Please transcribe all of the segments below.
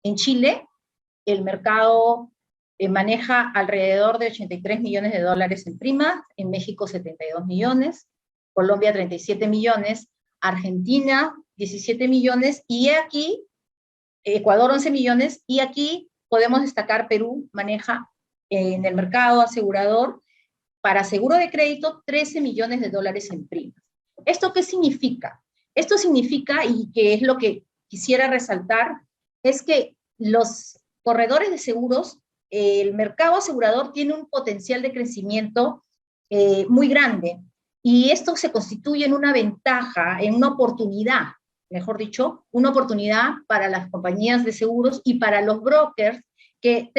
En Chile, el mercado maneja alrededor de 83 millones de dólares en primas, en México 72 millones, Colombia 37 millones, Argentina 17 millones, y aquí, Ecuador 11 millones, y aquí podemos destacar Perú, maneja en el mercado asegurador para seguro de crédito 13 millones de dólares en primas. ¿Esto qué significa? Esto significa, y que es lo que quisiera resaltar, es que los corredores de seguros, el mercado asegurador tiene un potencial de crecimiento muy grande, y esto se constituye en una ventaja, en una oportunidad, mejor dicho, una oportunidad para las compañías de seguros y para los brokers que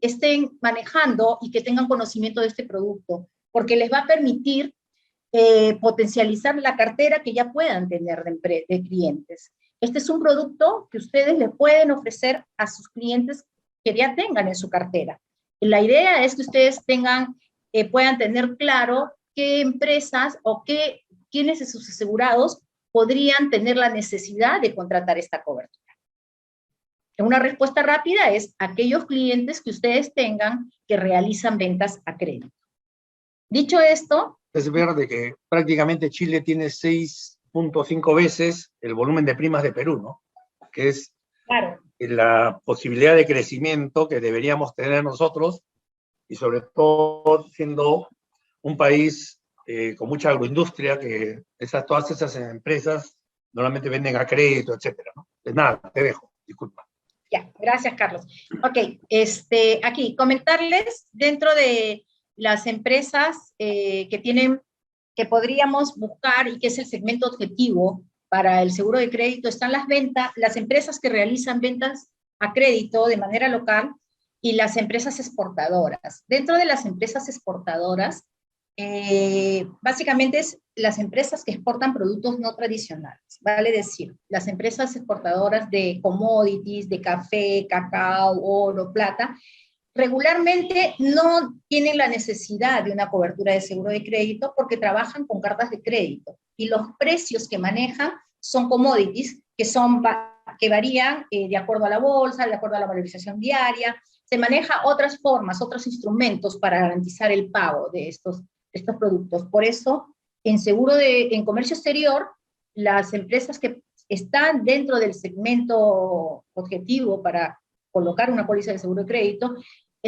estén manejando y que tengan conocimiento de este producto, porque les va a permitir potencializar la cartera que ya puedan tener de clientes. Este es un producto que ustedes le pueden ofrecer a sus clientes que ya tengan en su cartera. La idea es que ustedes puedan tener claro qué empresas o quiénes de sus asegurados podrían tener la necesidad de contratar esta cobertura. Una respuesta rápida es aquellos clientes que ustedes tengan que realizan ventas a crédito. Dicho esto, es ver de que prácticamente Chile tiene 6.5 veces el volumen de primas de Perú, ¿no? Que es claro, la posibilidad de crecimiento que deberíamos tener nosotros, y sobre todo siendo un país con mucha agroindustria, que todas esas empresas normalmente venden a crédito, etcétera, ¿no? Pues nada, te dejo, disculpa. Ya, gracias, Carlos. Ok, aquí, comentarles dentro de las empresas que podríamos buscar y que es el segmento objetivo para el seguro de crédito, están las empresas que realizan ventas a crédito de manera local y las empresas exportadoras. Dentro de las empresas exportadoras, básicamente es las empresas que exportan productos no tradicionales, vale decir, las empresas exportadoras de commodities, de café, cacao, oro, plata, regularmente no tienen la necesidad de una cobertura de seguro de crédito porque trabajan con cartas de crédito y los precios que manejan son commodities que varían de acuerdo a la bolsa, de acuerdo a la valorización diaria. Se maneja otras formas, otros instrumentos para garantizar el pago de estos productos. Por eso, en comercio exterior, las empresas que están dentro del segmento objetivo para colocar una póliza de seguro de crédito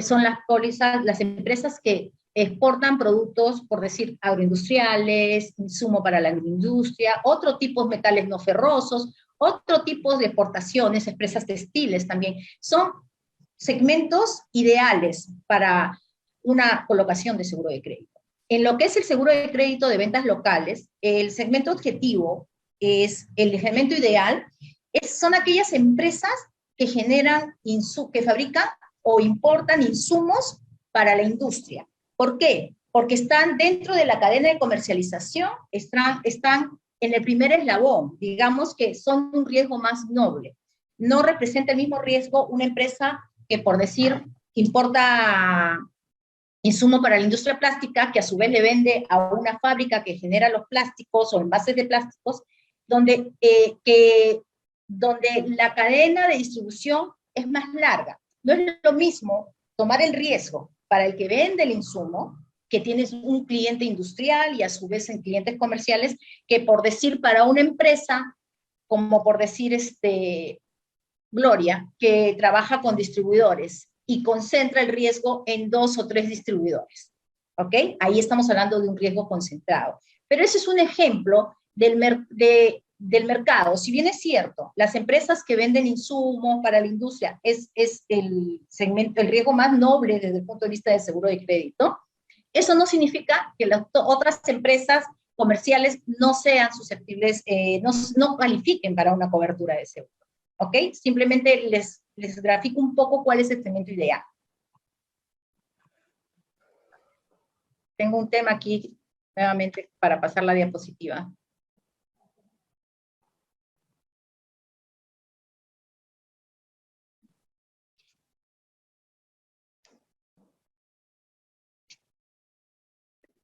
son las empresas que exportan productos, por decir, agroindustriales, insumo para la agroindustria, otro tipo de metales no ferrosos, otro tipo de exportaciones, empresas textiles también. Son segmentos ideales para una colocación de seguro de crédito. En lo que es el seguro de crédito de ventas locales, el segmento objetivo es el segmento ideal, son aquellas empresas que que fabrican o importan insumos para la industria. ¿Por qué? Porque están dentro de la cadena de comercialización, están en el primer eslabón, digamos que son un riesgo más noble. No representa el mismo riesgo una empresa que, por decir, importa insumo para la industria plástica, que a su vez le vende a una fábrica que genera los plásticos o envases de plásticos, donde la cadena de distribución es más larga. No es lo mismo tomar el riesgo para el que vende el insumo, que tienes un cliente industrial y a su vez en clientes comerciales, que por decir para una empresa, como por decir Gloria, que trabaja con distribuidores y concentra el riesgo en 2 o 3 distribuidores. ¿Ok? Ahí estamos hablando de un riesgo concentrado. Pero ese es un ejemplo del mercado. Si bien es cierto, las empresas que venden insumos para la industria es el riesgo más noble desde el punto de vista del seguro de crédito, eso no significa que las otras empresas comerciales no sean susceptibles, no califiquen para una cobertura de seguro. ¿Ok? Simplemente les grafico un poco cuál es el segmento ideal. Tengo un tema aquí, nuevamente, para pasar la diapositiva.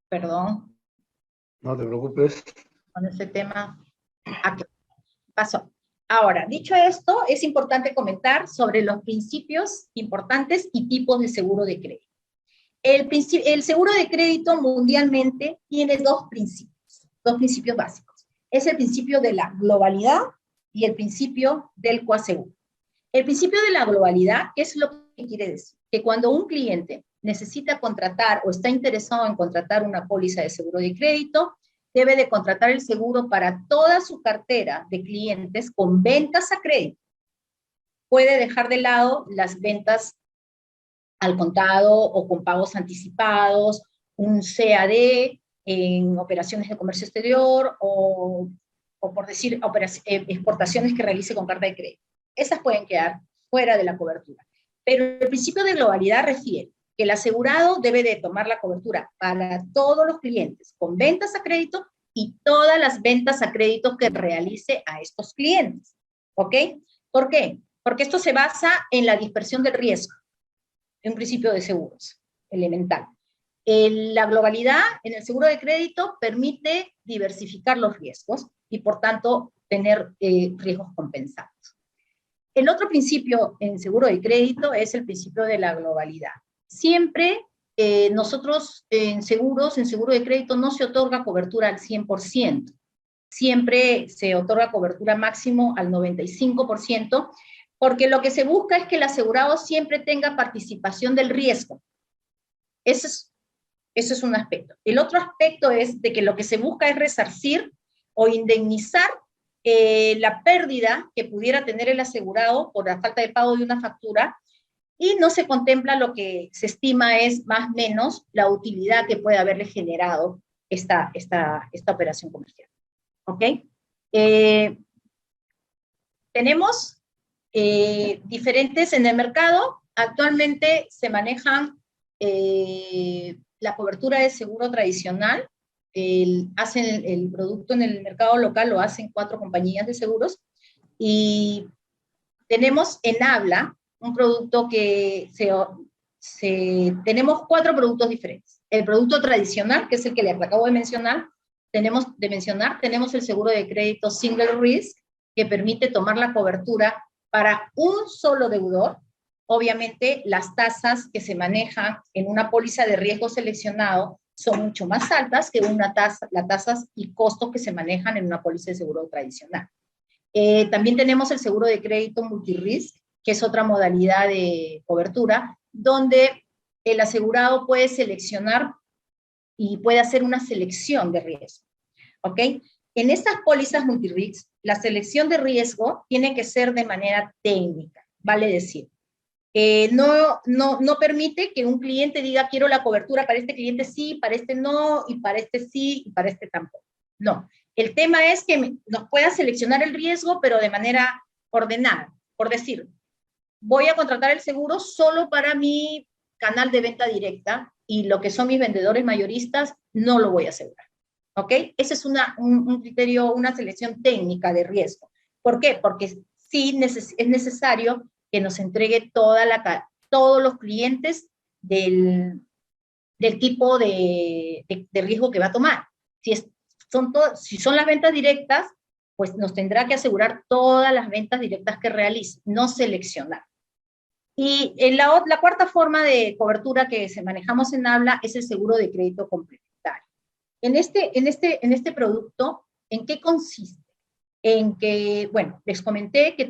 Perdón. No te preocupes. Con este tema. Aquí. Pasó. Ahora, dicho esto, es importante comentar sobre los principios importantes y tipos de seguro de crédito. El seguro de crédito mundialmente tiene dos principios básicos. Es el principio de la globalidad y el principio del coaseguro. El principio de la globalidad, ¿qué es lo que quiere decir? Que cuando un cliente necesita contratar o está interesado en contratar una póliza de seguro de crédito, debe de contratar el seguro para toda su cartera de clientes con ventas a crédito. Puede dejar de lado las ventas al contado o con pagos anticipados, un CAD en operaciones de comercio exterior o por decir, exportaciones que realice con carta de crédito. Esas pueden quedar fuera de la cobertura. Pero el principio de globalidad refiere que el asegurado debe de tomar la cobertura para todos los clientes con ventas a crédito y todas las ventas a crédito que realice a estos clientes. ¿Ok? ¿Por qué? Porque esto se basa en la dispersión del riesgo, en un principio de seguros, elemental. La globalidad en el seguro de crédito permite diversificar los riesgos y, por tanto, tener riesgos compensados. El otro principio en seguro de crédito es el principio de la globalidad. Siempre nosotros en seguro de crédito no se otorga cobertura al 100%. Siempre se otorga cobertura máximo al 95%, porque lo que se busca es que el asegurado siempre tenga participación del riesgo. Eso es un aspecto. El otro aspecto es de que lo que se busca es resarcir o indemnizar la pérdida que pudiera tener el asegurado por la falta de pago de una factura, y no se contempla lo que se estima es más o menos la utilidad que puede haberle generado esta operación comercial. ¿Ok? Tenemos diferentes en el mercado. Actualmente se manejan la cobertura de seguro tradicional. Hacen el producto en el mercado local, lo hacen 4 compañías de seguros, y tenemos en Habla un producto que tenemos 4 productos diferentes. El producto tradicional, que es el que le acabo de mencionar, tenemos el seguro de crédito Single Risk, que permite tomar la cobertura para un solo deudor. Obviamente, las tasas que se manejan en una póliza de riesgo seleccionado son mucho más altas que las tasas y costos que se manejan en una póliza de seguro tradicional. También tenemos el seguro de crédito multirisk, que es otra modalidad de cobertura, donde el asegurado puede seleccionar y puede hacer una selección de riesgo. ¿Ok? En estas pólizas multirisk, la selección de tiene que ser de manera técnica, vale decir. No permite que un cliente diga, quiero la cobertura para este cliente sí, para este no, y para este sí, y para este tampoco. No, el tema es que nos pueda seleccionar el riesgo, pero de manera ordenada. Por decir, voy a contratar el seguro solo para mi canal de venta directa, y lo que son mis vendedores mayoristas no lo voy a asegurar. ¿Ok? Ese es un criterio, una selección técnica de riesgo. ¿Por qué? Porque sí es necesario que nos entregue todos los clientes del tipo de riesgo que va a tomar. Si son las ventas directas, pues nos tendrá que asegurar todas las ventas directas que realice, no seleccionar. Y la cuarta forma de cobertura que manejamos en Habla es el seguro de crédito complementario. En este producto, ¿en qué consiste? En que, bueno, les comenté que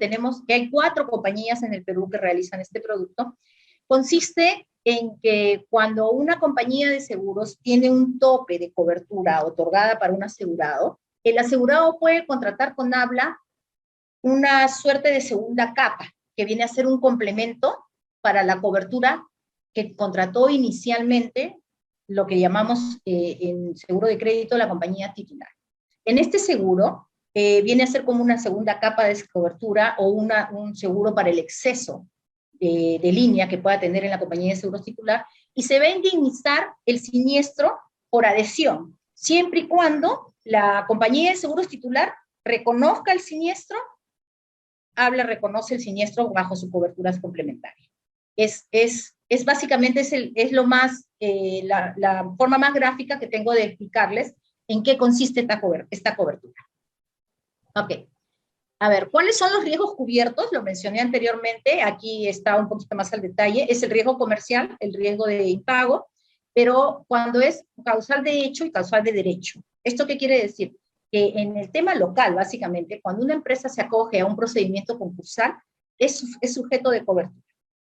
hay 4 compañías en el Perú que realizan este producto. Consiste en que cuando una compañía de seguros tiene un tope de cobertura otorgada para un asegurado, el asegurado puede contratar con Habla una suerte de segunda capa, que viene a ser un complemento para la cobertura que contrató inicialmente, lo que llamamos en seguro de crédito la compañía titular. En este seguro viene a ser como una segunda capa de cobertura o un seguro para el exceso de línea que pueda tener en la compañía de seguros titular, y se va a indemnizar el siniestro por adhesión, siempre y cuando la compañía de seguros titular reconozca el siniestro. Habla reconoce el siniestro bajo su cobertura complementaria. Es básicamente lo más, la forma más gráfica que tengo de explicarles en qué consiste esta cobertura. Ok. A ver, ¿cuáles son los riesgos cubiertos? Lo mencioné anteriormente, aquí está un poquito más al detalle. Es el riesgo comercial, el riesgo de impago, pero cuando es causal de hecho y causal de derecho. ¿Esto qué quiere decir? Que en el tema local, básicamente, cuando una empresa se acoge a un procedimiento concursal, es sujeto de cobertura.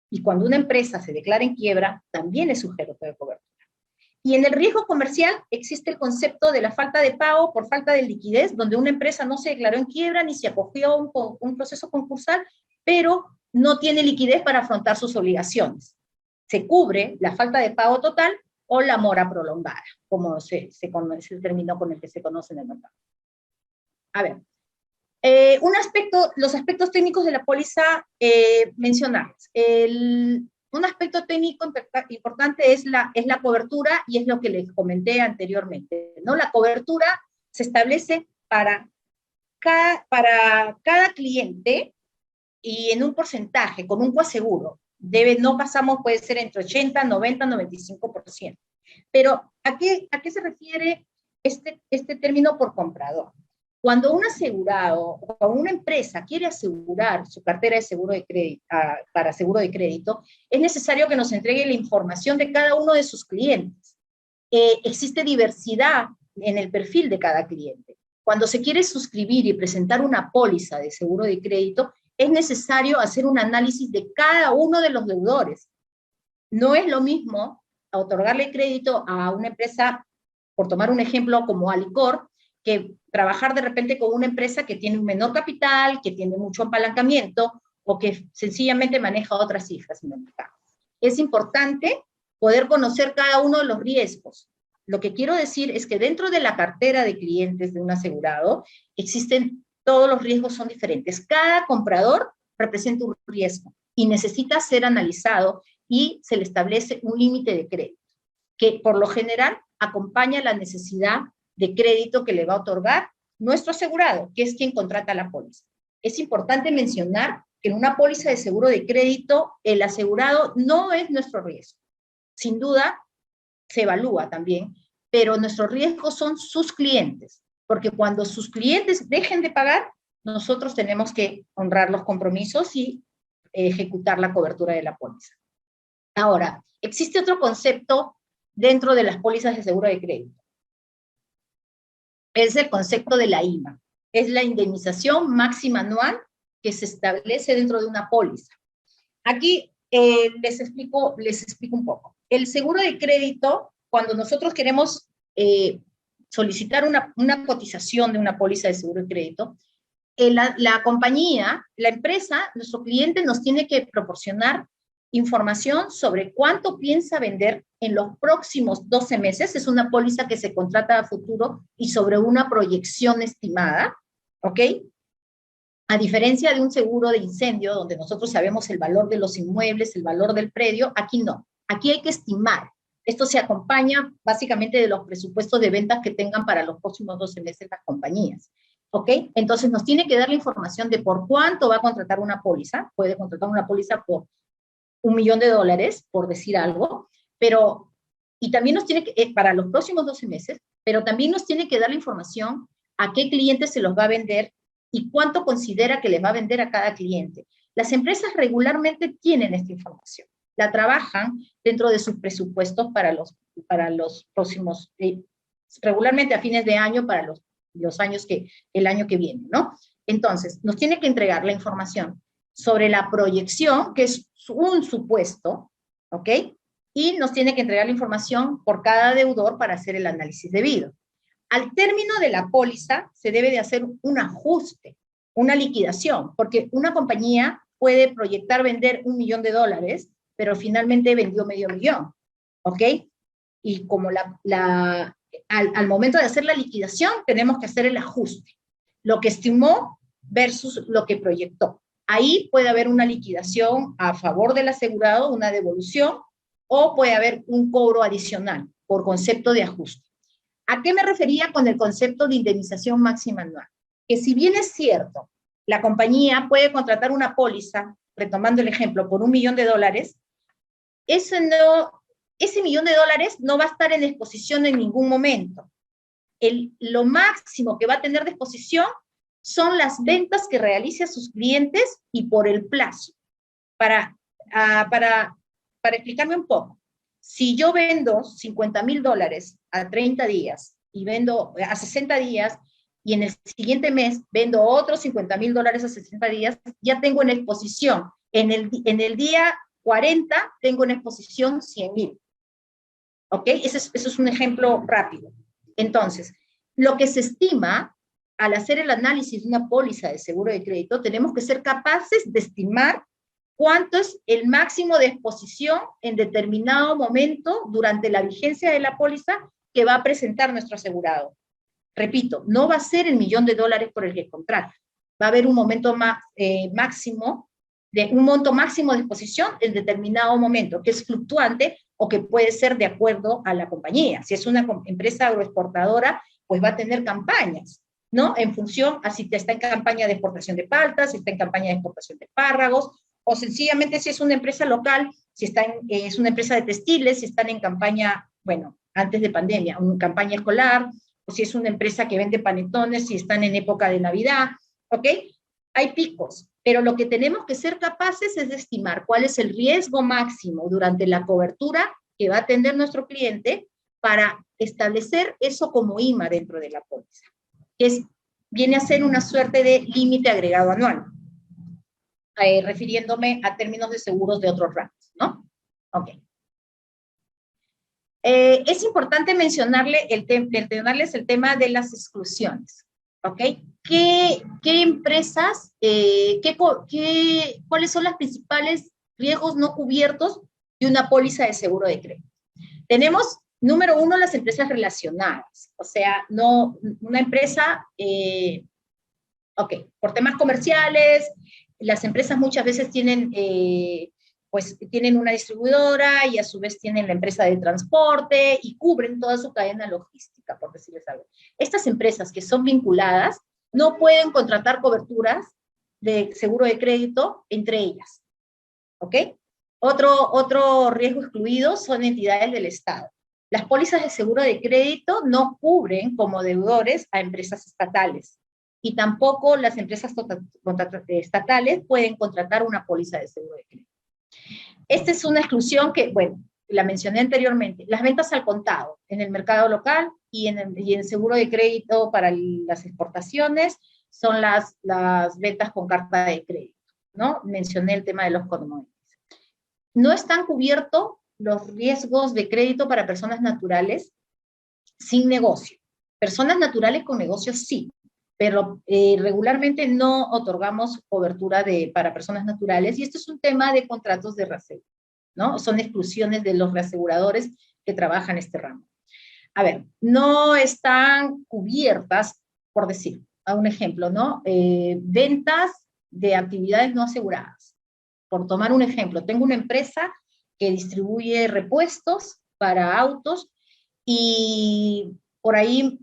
Y cuando una empresa se declara en quiebra, también es sujeto de cobertura. Y en el riesgo comercial existe el concepto de la falta de pago por falta de liquidez, donde una empresa no se declaró en quiebra ni se acogió a un proceso concursal, pero no tiene liquidez para afrontar sus obligaciones. Se cubre la falta de pago total o la mora prolongada, como se conoce el término con el que se conoce en el mercado. A ver, los aspectos técnicos de la póliza mencionables. Un aspecto técnico importante es la cobertura, y es lo que les comenté anteriormente, ¿no? La cobertura se establece para cada cliente y en un porcentaje, con un coaseguro. No pasamos, puede ser entre 80, 90, 95%. Pero, ¿a qué se refiere este término por comprador? Cuando un asegurado o una empresa quiere asegurar su cartera de seguro de crédito, para seguro de crédito, es necesario que nos entregue la información de cada uno de sus clientes. Existe diversidad en el perfil de cada cliente. Cuando se quiere suscribir y presentar una póliza de seguro de crédito, es necesario hacer un análisis de cada uno de los deudores. No es lo mismo otorgarle crédito a una empresa, por tomar un ejemplo como Alicor, que trabajar de repente con una empresa que tiene un menor capital, que tiene mucho apalancamiento, o que sencillamente maneja otras cifras en el mercado. Es importante poder conocer cada uno de los riesgos. Lo que quiero decir es que dentro de la cartera de clientes de un asegurado, todos los riesgos son diferentes. Cada comprador representa un riesgo y necesita ser analizado, y se le establece un límite de crédito, que por lo general acompaña la necesidad de crédito que le va a otorgar nuestro asegurado, que es quien contrata la póliza. Es importante mencionar que en una póliza de seguro de crédito, el asegurado no es nuestro riesgo. Sin duda, se evalúa también, pero nuestros riesgos son sus clientes, porque cuando sus clientes dejen de pagar, nosotros tenemos que honrar los compromisos y ejecutar la cobertura de la póliza. Ahora, existe otro concepto dentro de las pólizas de seguro de crédito. Es el concepto de la IMA. Es la indemnización máxima anual que se establece dentro de una póliza. Aquí les explico un poco. El seguro de crédito, cuando nosotros queremos solicitar una cotización de una póliza de seguro de crédito, la compañía, la empresa, nuestro cliente nos tiene que proporcionar información sobre cuánto piensa vender en los próximos 12 meses. Es una póliza que se contrata a futuro y sobre una proyección estimada, ¿ok? A diferencia de un seguro de incendio, donde nosotros sabemos el valor de los inmuebles, el valor del predio, aquí no. Aquí hay que estimar. Esto se acompaña básicamente de los presupuestos de ventas que tengan para los próximos 12 meses las compañías, ¿ok? Entonces nos tiene que dar la información de por cuánto va a contratar una póliza. Puede contratar una póliza por $1 millón, por decir algo, y también nos tiene que, para los próximos 12 meses, pero también nos tiene que dar la información a qué cliente se los va a vender y cuánto considera que les va a vender a cada cliente. Las empresas regularmente tienen esta información, la trabajan dentro de sus presupuestos para los próximos, regularmente a fines de año para el año que viene, ¿no? Entonces, nos tiene que entregar la información sobre la proyección, que es un supuesto, ¿ok? Y nos tiene que entregar la información por cada deudor para hacer el análisis debido. Al término de la póliza se debe de hacer un ajuste, una liquidación, porque una compañía puede proyectar vender $1 millón, pero finalmente vendió $500 000, ¿ok? Y como al momento de hacer la liquidación tenemos que hacer el ajuste, lo que estimó versus lo que proyectó. Ahí puede haber una liquidación a favor del asegurado, una devolución, o puede haber un cobro adicional por concepto de ajuste. ¿A qué me refería con el concepto de indemnización máxima anual? Que si bien es cierto, la compañía puede contratar una póliza, retomando el ejemplo, por $1 millón, ese $1 millón no va a estar en exposición en ningún momento. Lo máximo que va a tener de exposición son las ventas que realice a sus clientes y por el plazo. Para explicarme un poco, si yo vendo $50,000 a 30 días y vendo a 60 días y en el siguiente mes vendo otros $50,000 a 60 días, ya tengo en exposición, en el día 40 tengo en exposición 100,000. ¿Ok? Ese es un ejemplo rápido. Entonces, lo que se estima al hacer el análisis de una póliza de seguro de crédito, tenemos que ser capaces de estimar cuánto es el máximo de exposición en determinado momento durante la vigencia de la póliza que va a presentar nuestro asegurado. Repito, no va a ser el $1.000.000 por el que contrata. Va a haber un momento máximo, un monto máximo de exposición en determinado momento, que es fluctuante o que puede ser de acuerdo a la compañía. Si es una empresa agroexportadora, pues va a tener campañas, ¿no? En función a si está en campaña de exportación de paltas, si está en campaña de exportación de espárragos, o sencillamente si es una empresa local, si es una empresa de textiles, si están en campaña, bueno, antes de pandemia, una campaña escolar, o si es una empresa que vende panetones, si están en época de Navidad, ¿ok? Hay picos, pero lo que tenemos que ser capaces es de estimar cuál es el riesgo máximo durante la cobertura que va a tener nuestro cliente para establecer eso como IMA dentro de la póliza, que viene a ser una suerte de límite agregado anual, refiriéndome a términos de seguros de otros ramos, ¿no? Ok. Es importante mencionarles el tema de las exclusiones, ¿ok? ¿Qué empresas, cuáles son los principales riesgos no cubiertos de una póliza de seguro de crédito? Tenemos, número uno, las empresas relacionadas, o sea, no una empresa, ok, por temas comerciales, las empresas muchas veces tienen pues tienen una distribuidora y a su vez tienen la empresa de transporte y cubren toda su cadena logística, por decirles algo. Estas empresas que son vinculadas no pueden contratar coberturas de seguro de crédito entre ellas, ¿ok? Otro riesgo excluido son entidades del Estado. Las pólizas de seguro de crédito no cubren como deudores a empresas estatales y tampoco las empresas estatales pueden contratar una póliza de seguro de crédito. Esta es una exclusión que, bueno, la mencioné anteriormente, las ventas al contado en el mercado local y en seguro de crédito para las exportaciones son las ventas con carta de crédito, ¿no? Mencioné el tema de los commodities. No están cubiertos los riesgos de crédito para personas naturales sin negocio. Personas naturales con negocios sí, pero regularmente no otorgamos cobertura para personas naturales, y esto es un tema de contratos de reaseguro, ¿no? Son exclusiones de los reaseguradores que trabajan este ramo. A ver, no están cubiertas, por decir, a un ejemplo, ¿no? Ventas de actividades no aseguradas. Por tomar un ejemplo, tengo una empresa que distribuye repuestos para autos y por ahí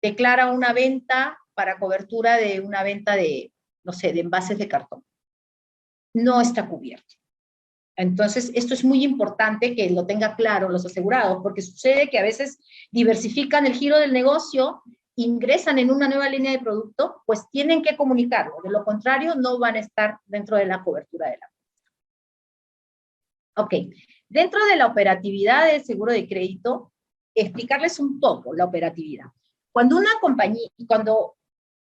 declara una venta para cobertura de una venta de, no sé, de envases de cartón. No está cubierto. Entonces, esto es muy importante que lo tenga claro los asegurados, porque sucede que a veces diversifican el giro del negocio, ingresan en una nueva línea de producto, pues tienen que comunicarlo. De lo contrario, no van a estar dentro de la cobertura de la póliza. Ok. Dentro de la operatividad del seguro de crédito, explicarles un poco la operatividad. Cuando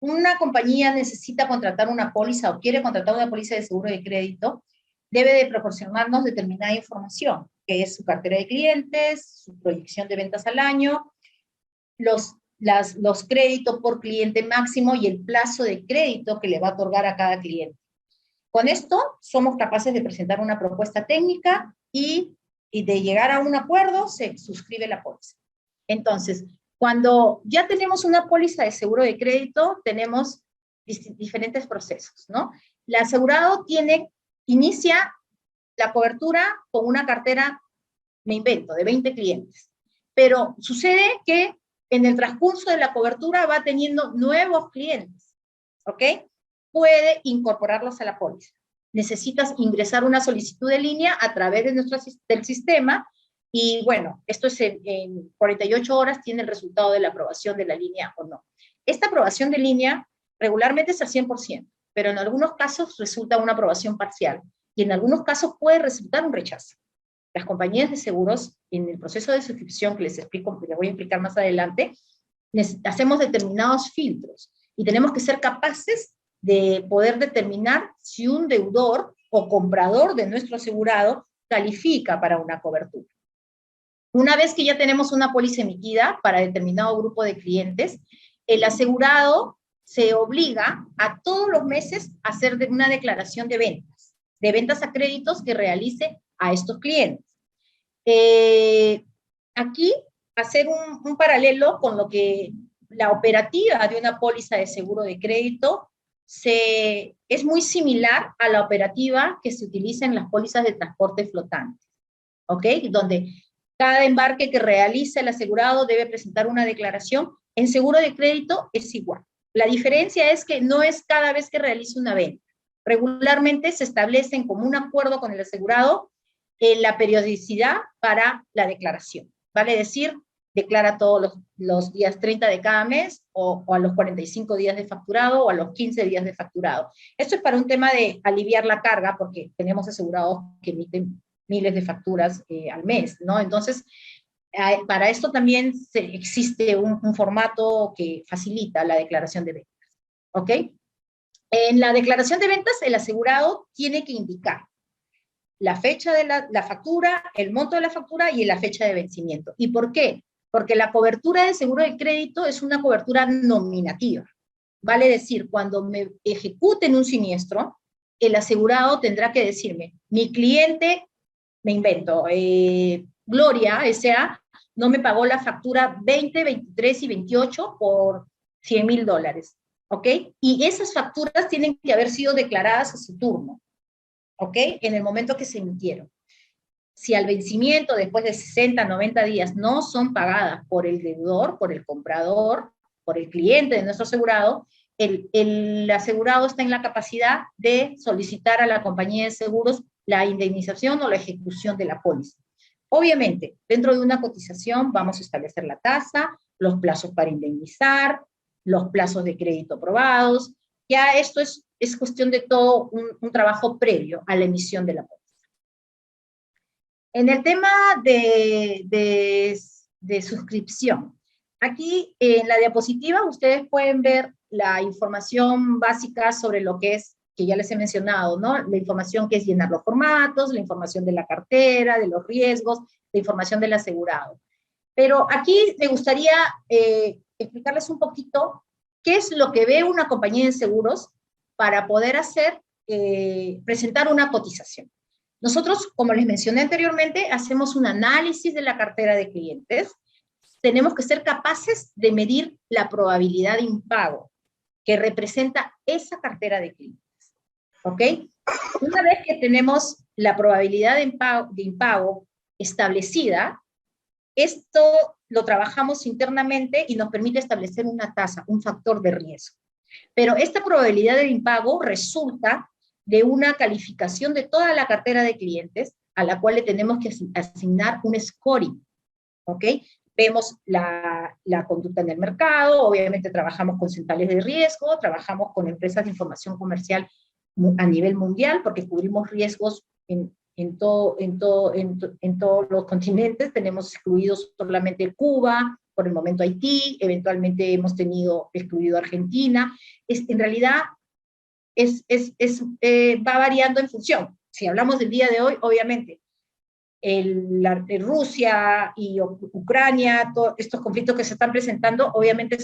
una compañía necesita contratar una póliza o quiere contratar una póliza de seguro de crédito, debe de proporcionarnos determinada información, que es su cartera de clientes, su proyección de ventas al año, los créditos por cliente máximo y el plazo de crédito que le va a otorgar a cada cliente. Con esto somos capaces de presentar una propuesta técnica y de llegar a un acuerdo se suscribe la póliza. Entonces, cuando ya tenemos una póliza de seguro de crédito, tenemos diferentes procesos, ¿no? El asegurado inicia la cobertura con una cartera, me invento, de 20 clientes. Pero sucede que en el transcurso de la cobertura va teniendo nuevos clientes, ¿ok? Puede incorporarlos a la póliza. Necesitas ingresar una solicitud de línea a través del sistema y bueno, esto es en 48 horas tiene el resultado de la aprobación de la línea o no. Esta aprobación de línea Regularmente es al 100%, pero en algunos casos resulta una aprobación parcial, y en algunos casos puede resultar un rechazo. Las compañías de seguros, en el proceso de suscripción que les explico, que les voy a explicar más adelante, hacemos determinados filtros, y tenemos que ser capaces de poder determinar si un deudor o comprador de nuestro asegurado califica para una cobertura. Una vez que ya tenemos una póliza emitida para determinado grupo de clientes, el asegurado se obliga a todos los meses a hacer una declaración de ventas a créditos que realice a estos clientes. Aquí, hacer un paralelo con lo que la operativa de una póliza de seguro de crédito es muy similar a la operativa que se utiliza en las pólizas de transporte flotante, ¿ok? Donde cada embarque que realice el asegurado debe presentar una declaración. En seguro de crédito es igual. La diferencia es que no es cada vez que realice una venta. Regularmente se establecen como un acuerdo con el asegurado la periodicidad para la declaración. Vale decir, declara todos los días 30 de cada mes, o a los 45 días de facturado, o a los 15 días de facturado. Esto es para un tema de aliviar la carga, porque tenemos asegurados que emiten miles de facturas al mes, ¿no? Entonces, para esto también existe un formato que facilita la declaración de ventas, ¿ok? En la declaración de ventas, el asegurado tiene que indicar la fecha de la factura, el monto de la factura y la fecha de vencimiento. ¿Y por qué? Porque la cobertura de seguro de crédito es una cobertura nominativa. Vale decir, cuando me ejecuten un siniestro, el asegurado tendrá que decirme, mi cliente, me invento, Gloria S.A., no me pagó la factura 20, 23 y 28 por $100,000, ¿ok? Y esas facturas tienen que haber sido declaradas a su turno, ¿ok? En el momento que se emitieron. Si al vencimiento, después de 60, 90 días, no son pagadas por el deudor, por el comprador, por el cliente de nuestro asegurado, el asegurado está en la capacidad de solicitar a la compañía de seguros la indemnización o la ejecución de la póliza. Obviamente, dentro de una cotización vamos a establecer la tasa, los plazos para indemnizar, los plazos de crédito aprobados. Ya esto es cuestión de todo un trabajo previo a la emisión de la póliza. En el tema de suscripción, aquí en la diapositiva ustedes pueden ver la información básica sobre lo que es, que ya les he mencionado, ¿no? La información que es llenar los formatos, la información de la cartera, de los riesgos, la información del asegurado. Pero aquí me gustaría explicarles un poquito qué es lo que ve una compañía de seguros para poder presentar una cotización. Nosotros, como les mencioné anteriormente, hacemos un análisis de la cartera de clientes. Tenemos que ser capaces de medir la probabilidad de impago que representa esa cartera de clientes. ¿Ok? Una vez que tenemos la probabilidad de impago establecida, esto lo trabajamos internamente y nos permite establecer una tasa, un factor de riesgo. Pero esta probabilidad de impago resulta de una calificación de toda la cartera de clientes a la cual le tenemos que asignar un scoring, ¿ok? Vemos la conducta en el mercado, obviamente trabajamos con centrales de riesgo, trabajamos con empresas de información comercial a nivel mundial, porque cubrimos riesgos en todos los continentes. Tenemos excluidos solamente Cuba, por el momento Haití, eventualmente hemos tenido excluido Argentina. En realidad va variando en función. Si hablamos del día de hoy, obviamente, Rusia y Ucrania, todos estos conflictos que se están presentando, obviamente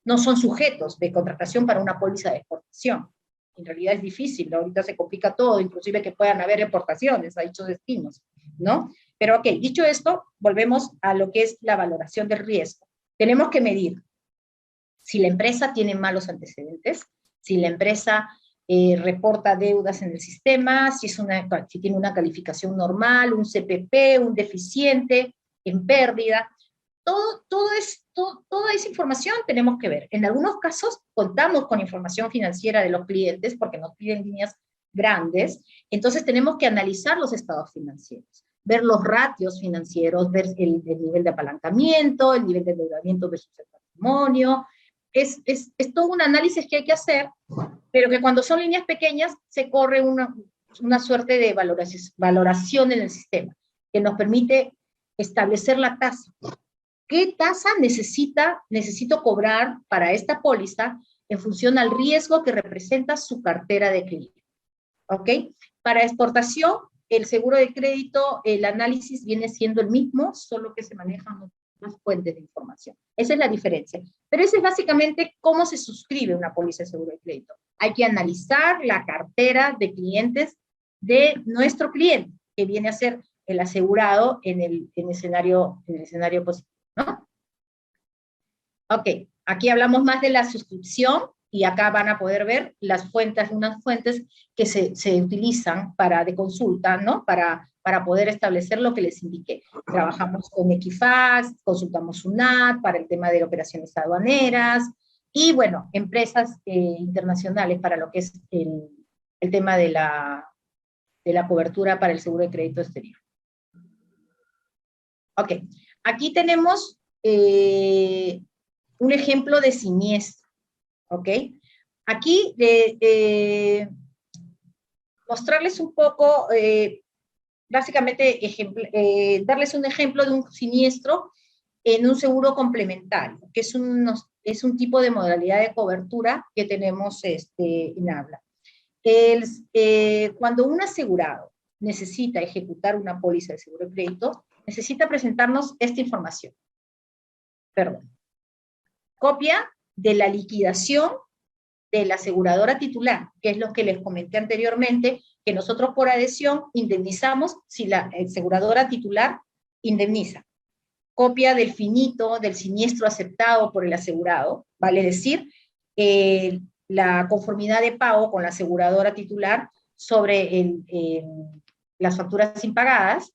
no son sujetos de contratación para una póliza de exportación. En realidad es difícil, ¿no? Ahorita se complica todo, inclusive que puedan haber exportaciones a dichos destinos, ¿no? Pero ok, dicho esto, volvemos a lo que es la valoración del riesgo. Tenemos que medir si la empresa tiene malos antecedentes, si la empresa reporta deudas en el sistema, si tiene una calificación normal, un CPP, un deficiente, en pérdida. Toda esa información tenemos que ver. En algunos casos contamos con información financiera de los clientes porque nos piden líneas grandes, entonces tenemos que analizar los estados financieros, ver los ratios financieros, ver el nivel de apalancamiento, el nivel de endeudamiento versus el patrimonio, es todo un análisis que hay que hacer, pero que cuando son líneas pequeñas se corre una suerte de valoración en el sistema, que nos permite establecer la tasa. ¿Qué tasa necesito cobrar para esta póliza en función al riesgo que representa su cartera de cliente? ¿Ok? Para exportación, el seguro de crédito, el análisis viene siendo el mismo, solo que se manejan otras fuentes de información. Esa es la diferencia. Pero eso es básicamente cómo se suscribe una póliza de seguro de crédito. Hay que analizar la cartera de clientes de nuestro cliente, que viene a ser el asegurado en el escenario positivo, ¿no? Ok, aquí hablamos más de la suscripción, y acá van a poder ver las fuentes, unas fuentes que se utilizan de consulta, ¿no? Para poder establecer lo que les indiqué. Trabajamos con Equifax, consultamos SUNAT para el tema de operaciones aduaneras, y bueno, empresas internacionales para lo que es el tema de la cobertura para el seguro de crédito exterior. Ok, aquí tenemos un ejemplo de siniestro. ¿Ok? Aquí, mostrarles un poco, básicamente, darles un ejemplo de un siniestro en un seguro complementario, que es un tipo de modalidad de cobertura que tenemos en habla. Cuando un asegurado necesita ejecutar una póliza de seguro de crédito, necesita presentarnos esta información. Perdón. Copia de la liquidación de la aseguradora titular, que es lo que les comenté anteriormente, que nosotros por adhesión indemnizamos si la aseguradora titular indemniza. Copia del finito, del siniestro aceptado por el asegurado, vale decir, la conformidad de pago con la aseguradora titular sobre las facturas impagadas.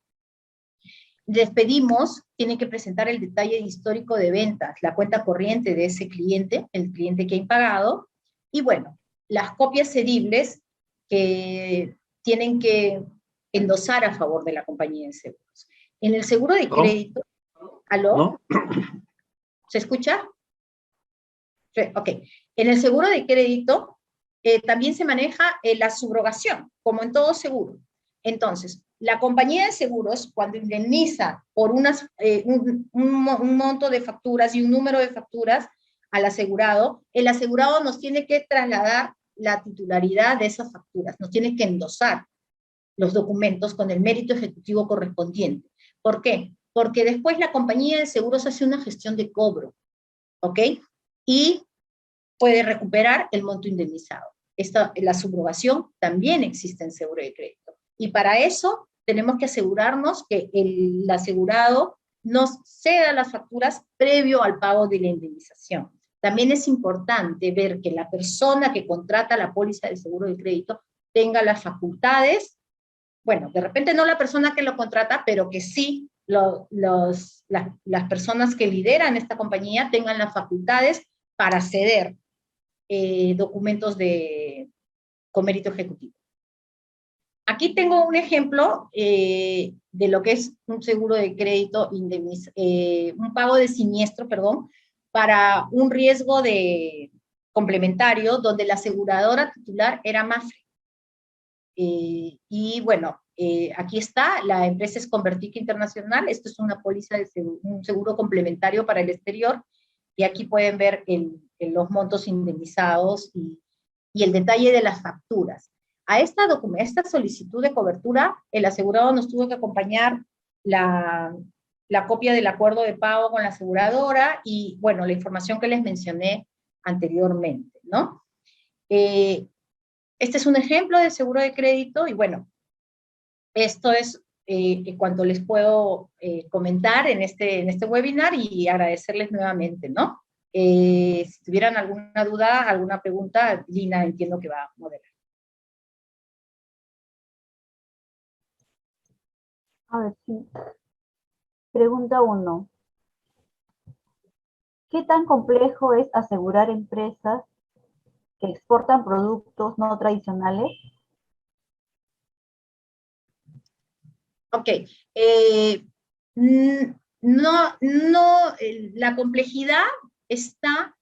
Les pedimos, tienen que presentar el detalle histórico de ventas, la cuenta corriente de ese cliente, el cliente que ha impagado, y bueno, las copias cedibles que tienen que endosar a favor de la compañía de seguros. En el seguro de crédito, ¿aló? ¿No? ¿Se escucha? Ok. En el seguro de crédito también se maneja la subrogación, como en todo seguro. Entonces, la compañía de seguros, cuando indemniza por un monto de facturas y un número de facturas al asegurado, el asegurado nos tiene que trasladar la titularidad de esas facturas, nos tiene que endosar los documentos con el mérito ejecutivo correspondiente. ¿Por qué? Porque después la compañía de seguros hace una gestión de cobro, ¿ok? Y puede recuperar el monto indemnizado. La subrogación también existe en seguro de crédito. Y para eso tenemos que asegurarnos que el asegurado nos ceda las facturas previo al pago de la indemnización. También es importante ver que la persona que contrata la póliza de seguro de crédito tenga las facultades, bueno, de repente no la persona que lo contrata, pero que sí las personas que lideran esta compañía tengan las facultades para ceder documentos con mérito ejecutivo. Aquí tengo un ejemplo de lo que es un seguro de crédito, un pago de siniestro, perdón, para un riesgo complementario donde la aseguradora titular era Mapfre. Y bueno, aquí está, la empresa es Convertic Internacional, esto es una póliza de un seguro complementario para el exterior, y aquí pueden ver los montos indemnizados y el detalle de las facturas. A esta solicitud de cobertura, el asegurado nos tuvo que acompañar la copia del acuerdo de pago con la aseguradora y, bueno, la información que les mencioné anteriormente, ¿no? Este es un ejemplo de seguro de crédito y, bueno, esto es cuanto les puedo comentar en este webinar y agradecerles nuevamente, ¿no? Si tuvieran alguna duda, alguna pregunta, Lina entiendo que va a moderar. A ver, sí. Pregunta 1. ¿Qué tan complejo es asegurar empresas que exportan productos no tradicionales? Ok. No, la complejidad está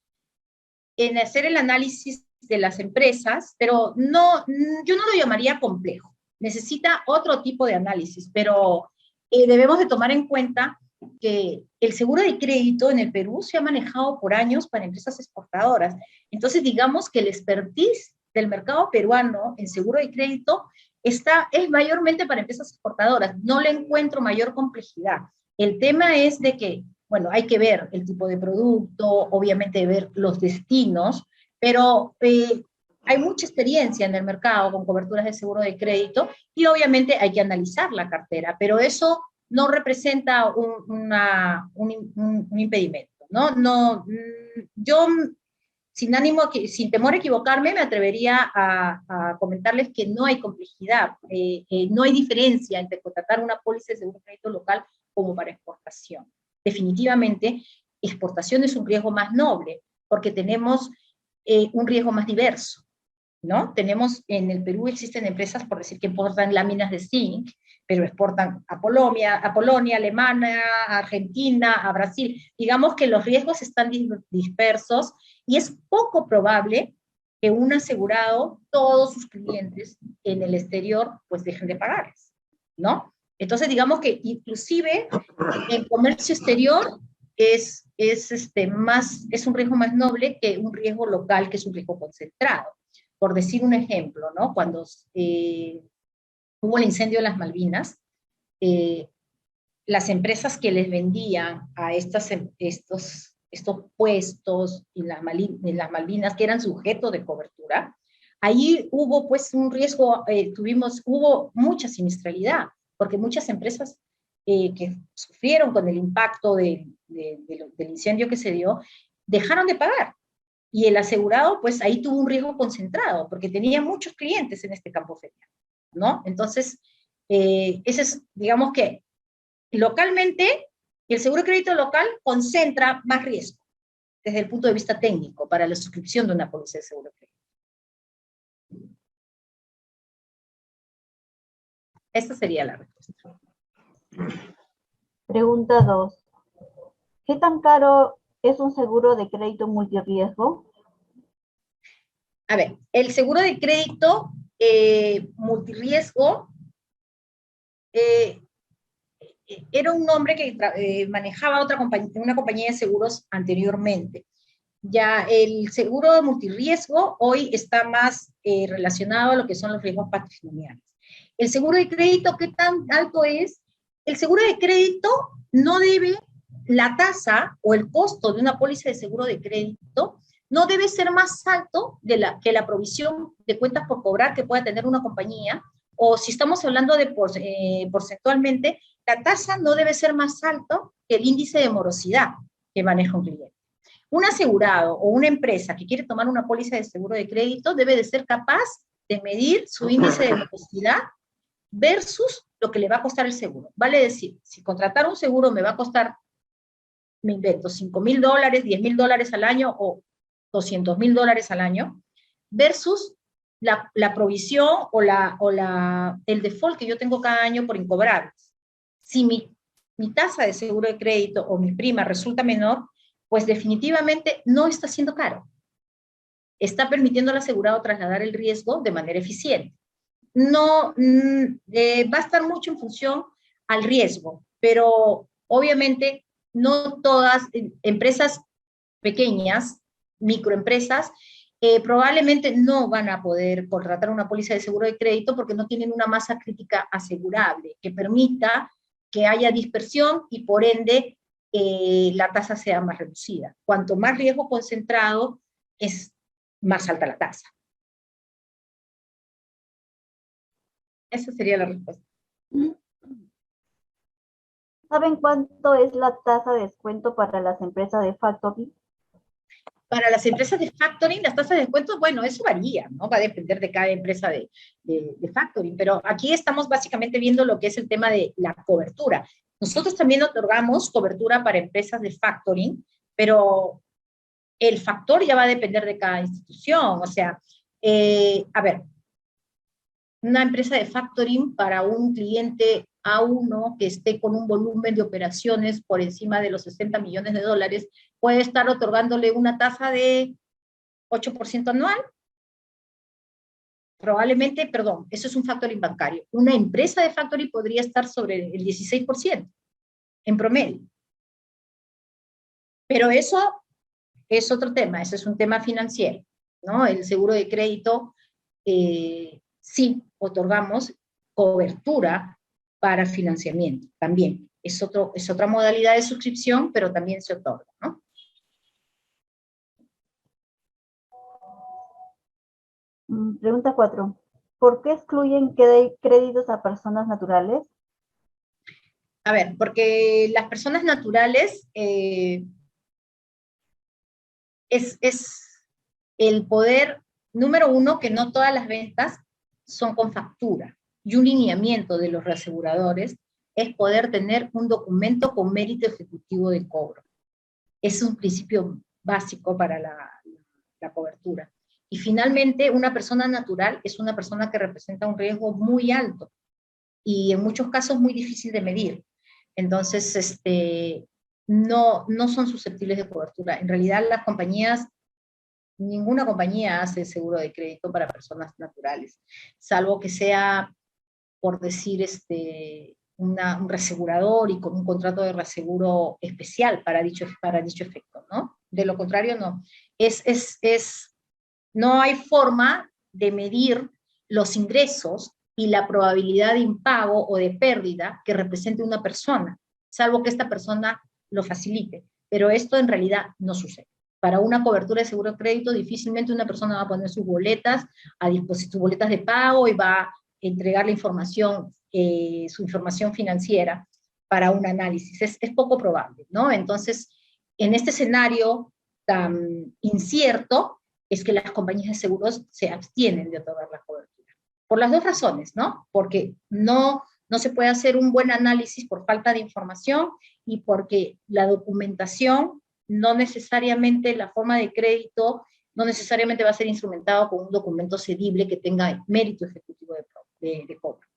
en hacer el análisis de las empresas, pero no, yo no lo llamaría complejo. Necesita otro tipo de análisis, pero debemos de tomar en cuenta que el seguro de crédito en el Perú se ha manejado por años para empresas exportadoras. Entonces, digamos que el expertise del mercado peruano en seguro de crédito es mayormente para empresas exportadoras. No le encuentro mayor complejidad. El tema es de que, bueno, hay que ver el tipo de producto, obviamente ver los destinos, pero hay mucha experiencia en el mercado con coberturas de seguro de crédito y obviamente hay que analizar la cartera, pero eso no representa un impedimento, ¿no? Yo, sin temor a equivocarme, me atrevería a comentarles que no hay complejidad, no hay diferencia entre contratar una póliza de seguro de crédito local como para exportación. Definitivamente, exportación es un riesgo más noble, porque tenemos un riesgo más diverso, ¿no? Tenemos, en el Perú existen empresas, por decir, que importan láminas de zinc, pero exportan a Polonia, Alemania, a Argentina, a Brasil. Digamos que los riesgos están dispersos y es poco probable que un asegurado, todos sus clientes en el exterior, pues dejen de pagarles, ¿no? Entonces, digamos que inclusive en comercio exterior es un riesgo más noble que un riesgo local, que es un riesgo concentrado. Por decir un ejemplo, ¿no? Cuando hubo el incendio de las Malvinas, las empresas que les vendían a estos puestos en las Malvinas, que eran sujetos de cobertura, ahí hubo pues un riesgo, hubo mucha siniestralidad, porque muchas empresas que sufrieron con el impacto del incendio que se dio, dejaron de pagar. Y el asegurado, pues ahí tuvo un riesgo concentrado, porque tenía muchos clientes en este campo ferial, ¿no? Entonces, ese es, digamos que localmente, el seguro de crédito local concentra más riesgo, desde el punto de vista técnico, para la suscripción de una póliza de seguro de crédito. Esta sería la respuesta. Pregunta 2. ¿Qué tan caro es un seguro de crédito multirriesgo? A ver, el seguro de crédito multirriesgo era un nombre que manejaba una compañía de seguros anteriormente. Ya el seguro de multirriesgo hoy está más relacionado a lo que son los riesgos patrimoniales. El seguro de crédito, ¿qué tan alto es? El seguro de crédito no debe, la tasa o el costo de una póliza de seguro de crédito no debe ser más alto que la provisión de cuentas por cobrar que pueda tener una compañía, o si estamos hablando de porcentualmente, la tasa no debe ser más alto que el índice de morosidad que maneja un cliente. Un asegurado o una empresa que quiere tomar una póliza de seguro de crédito debe de ser capaz de medir su índice de morosidad versus lo que le va a costar el seguro. Vale decir, si contratar un seguro me va a costar, me invento, $5,000, $10,000 al año o $200,000 al año, versus la provisión o el default que yo tengo cada año por incobrables. Si mi tasa de seguro de crédito o mi prima resulta menor, pues definitivamente no está siendo caro. Está permitiendo al asegurado trasladar el riesgo de manera eficiente. No, va a estar mucho en función al riesgo, pero obviamente no todas empresas pequeñas, microempresas, probablemente no van a poder contratar una póliza de seguro de crédito porque no tienen una masa crítica asegurable que permita que haya dispersión y por ende la tasa sea más reducida. Cuanto más riesgo concentrado, es más alta la tasa. Esa sería la respuesta. ¿Saben cuánto es la tasa de descuento para las empresas de factoring? Para las empresas de factoring, las tasas de descuento, bueno, eso varía, ¿no? Va a depender de cada empresa de factoring, pero aquí estamos básicamente viendo lo que es el tema de la cobertura. Nosotros también otorgamos cobertura para empresas de factoring, pero el factor ya va a depender de cada institución. O sea, a ver, una empresa de factoring para un cliente A1 que esté con un volumen de operaciones por encima de los $60 millones, puede estar otorgándole una tasa de 8% anual, probablemente, perdón, eso es un factoring bancario. Una empresa de factoring podría estar sobre el 16% en promedio. Pero eso es otro tema, ese es un tema financiero, ¿no? El seguro de crédito, sí, otorgamos cobertura para financiamiento, también. Es otra modalidad de suscripción, pero también se otorga, ¿no? Pregunta 4. ¿Por qué excluyen créditos a personas naturales? A ver, porque las personas naturales es el poder, número uno, que no todas las ventas son con factura. Y un lineamiento de los reaseguradores es poder tener un documento con mérito ejecutivo de cobro. Es un principio básico para la cobertura. Y finalmente, una persona natural es una persona que representa un riesgo muy alto y en muchos casos muy difícil de medir. Entonces, no son susceptibles de cobertura. En realidad, las compañías, ninguna compañía hace seguro de crédito para personas naturales, salvo que sea, por decir, un reasegurador y con un contrato de reaseguro especial para dicho efecto, ¿no? De lo contrario, no. No hay forma de medir los ingresos y la probabilidad de impago o de pérdida que represente una persona, salvo que esta persona lo facilite. Pero esto en realidad no sucede. Para una cobertura de seguro de crédito, difícilmente una persona va a poner sus boletas a disposición, sus boletas de pago y va a entregar la información, su información financiera para un análisis. Es poco probable, ¿no? Entonces, en este escenario tan incierto, es que las compañías de seguros se abstienen de otorgar la cobertura. Por las dos razones, ¿no? Porque no se puede hacer un buen análisis por falta de información y porque la documentación no necesariamente, la forma de crédito no necesariamente va a ser instrumentado con un documento cedible que tenga mérito ejecutivo de cobro.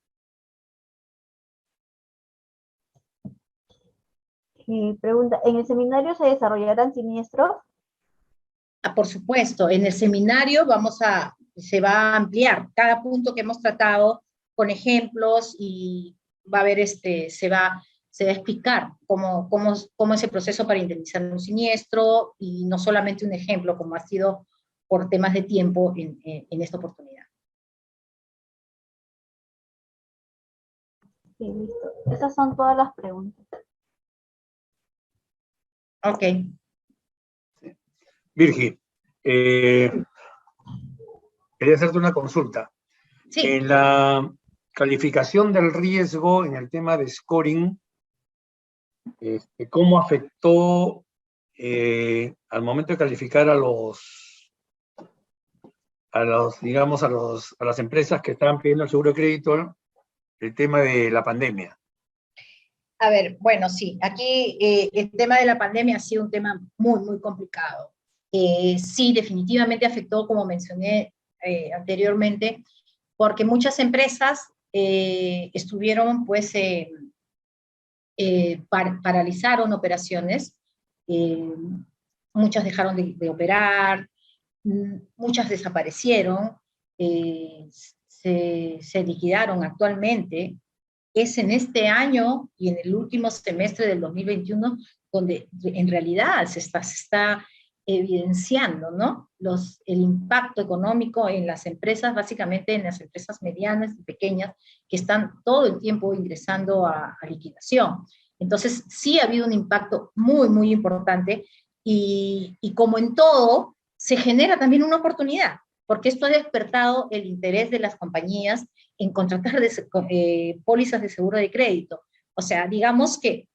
Y pregunta, ¿en el seminario se desarrollarán siniestros? Por supuesto, en el seminario se va a ampliar cada punto que hemos tratado con ejemplos y va a haber se va a explicar cómo es el proceso para indemnizar un siniestro y no solamente un ejemplo como ha sido por temas de tiempo en esta oportunidad. Sí, listo. Esas son todas las preguntas. Ok. Virgi, quería hacerte una consulta. Sí. En la calificación del riesgo, en el tema de scoring, ¿cómo afectó al momento de calificar a las empresas que estaban pidiendo el seguro de crédito, el tema de la pandemia? A ver, bueno, sí, aquí el tema de la pandemia ha sido un tema muy, muy complicado. Sí, definitivamente afectó, como mencioné anteriormente, porque muchas empresas estuvieron, pues, paralizaron operaciones, muchas dejaron de operar, muchas desaparecieron, se liquidaron actualmente. Es en este año y en el último semestre del 2021 donde en realidad se está evidenciando, ¿no? El impacto económico en las empresas, básicamente en las empresas medianas y pequeñas, que están todo el tiempo ingresando a liquidación. Entonces, sí ha habido un impacto muy, muy importante y como en todo, se genera también una oportunidad, porque esto ha despertado el interés de las compañías en contratar pólizas de seguro de crédito. O sea, digamos que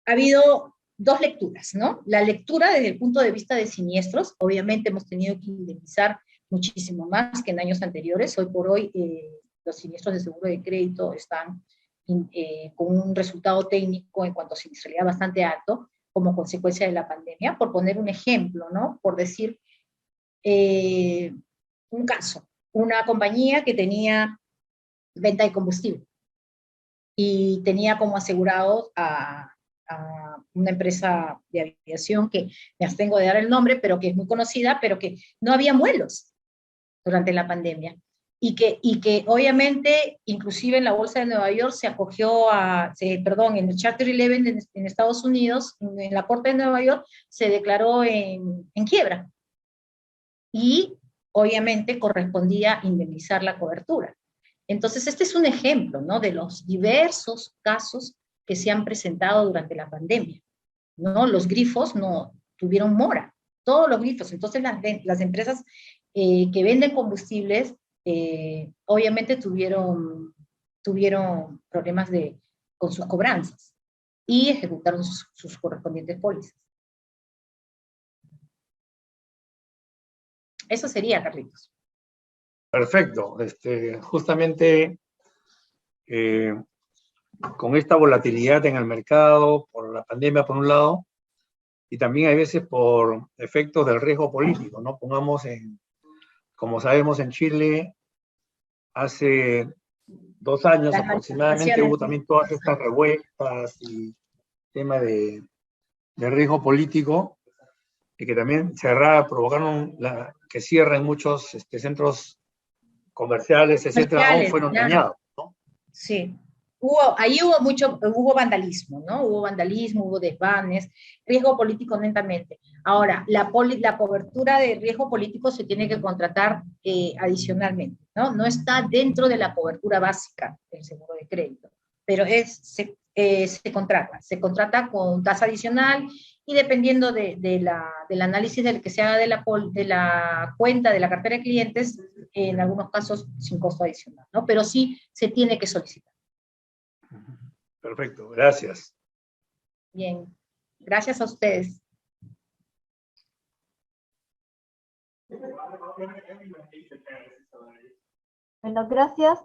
ha habido dos lecturas, ¿no? La lectura desde el punto de vista de siniestros, obviamente hemos tenido que indemnizar muchísimo más que en años anteriores. Hoy por hoy los siniestros de seguro de crédito están con un resultado técnico en cuanto a siniestralidad bastante alto como consecuencia de la pandemia. Por poner un ejemplo, ¿no? Por decir un caso, una compañía que tenía venta de combustible y tenía como asegurados a a una empresa de aviación que me abstengo de dar el nombre, pero que es muy conocida, pero que no había vuelos durante la pandemia. Y que obviamente, inclusive en la Bolsa de Nueva York se acogió en el Chapter 11 en Estados Unidos, en la Corte de Nueva York, se declaró en quiebra. Y obviamente correspondía indemnizar la cobertura. Entonces, este es un ejemplo, ¿no?, de los diversos casos que se han presentado durante la pandemia, ¿no? Los grifos no tuvieron mora, todos los grifos. Entonces, las empresas que venden combustibles, obviamente tuvieron problemas con sus cobranzas y ejecutaron sus correspondientes pólizas. Eso sería, Carlitos. Perfecto. Justamente con esta volatilidad en el mercado, por la pandemia por un lado, y también hay veces por efectos del riesgo político, ¿no? Como sabemos, en Chile, hace 2 años Las aproximadamente hubo también todas estas revueltas y tema de riesgo político, y que también provocaron que cierren muchos centros comerciales, etcétera, aún fueron dañados, ¿no? Sí. Ahí hubo vandalismo, ¿no? Hubo vandalismo, hubo desvanes, riesgo político netamente. Ahora, la cobertura de riesgo político se tiene que contratar adicionalmente, ¿no? No está dentro de la cobertura básica del seguro de crédito, pero se contrata con tasa adicional, y dependiendo del análisis del que se haga de la cuenta, de la cartera de clientes, en algunos casos sin costo adicional, ¿no? Pero sí se tiene que solicitar. Perfecto, gracias. Bien, gracias a ustedes. Bueno, gracias